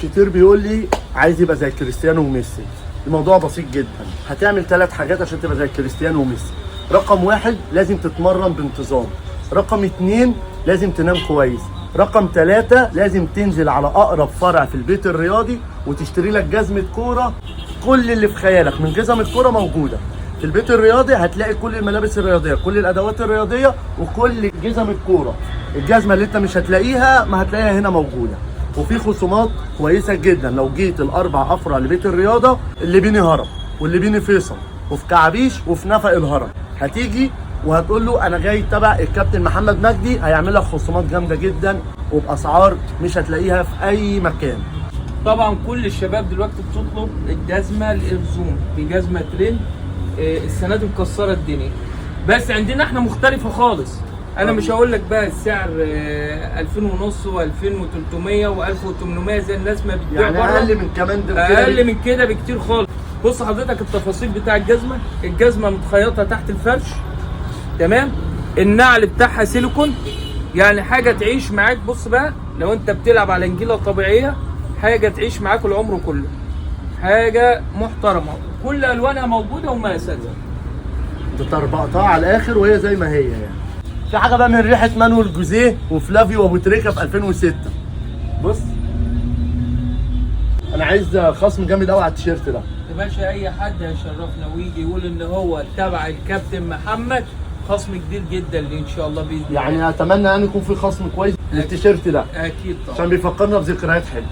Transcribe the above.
كتير بيقول لي عايز يبقى زي كريستيانو وميسي. الموضوع بسيط جدا، هتعمل 3 حاجات عشان تبقى زي كريستيانو وميسي. رقم 1 لازم تتمرن بانتظام. رقم 2 لازم تنام كويس. رقم 3 لازم تنزل على اقرب فرع في البيت الرياضي وتشتري لك جزمه كوره. كل اللي في خيالك من جزم الكوره موجوده في البيت الرياضي. هتلاقي كل الملابس الرياضيه، كل الادوات الرياضيه، وكل جزم الكوره. الجزمه اللي انت مش هتلاقيها ما هتلاقيها هنا موجوده. وفي خصومات كويسه جدا لو جيت الاربع افرع لبيت الرياضه اللي بيني هرم واللي بيني فيصل وفي كعبيش وفي نفق الهرم. هتيجي وهتقول له انا جاي تبع الكابتن محمد مجدي، هيعمل لك خصومات جامده جدا وباسعار مش هتلاقيها في اي مكان. طبعا كل الشباب دلوقتي بتطلب الجزمه الارزوم، في جزمه ترند السنه دي مكسره الدنيا، بس عندنا احنا مختلفه خالص. انا مش هقول لك بقى السعر 2000 ونص و2300 و1800 زي الناس ما بتبيع يعني بره. اقل من كمان ده اقل من كده بكتير خالص. بص حضرتك التفاصيل بتاع الجزمه متخيطه تحت الفرش، تمام. النعل بتاعها سيليكون، يعني حاجه تعيش معاك. بص بقى لو انت بتلعب على نجيله طبيعيه، حاجه تعيش معاك العمر كله، حاجه محترمه، كل الوانها موجوده ومقاساتها. انت طربقتها على الاخر وهي زي ما هي يعني. في حاجه بقى من ريحه مانويل جوزيه وفلافيو وابو تريكه في 2006. بص انا عايز خصم جامد قوي على التيشيرت ده يا باشا. اي حد هيشرفنا ويجي يقول ان هو تبع الكابتن محمد، خصم كبير جدا ان شاء الله باذن الله. يعني اتمنى ان يكون في خصم كويس للتيشيرت ده اكيد طبعا، عشان بيفكرنا بذكريات حلوه.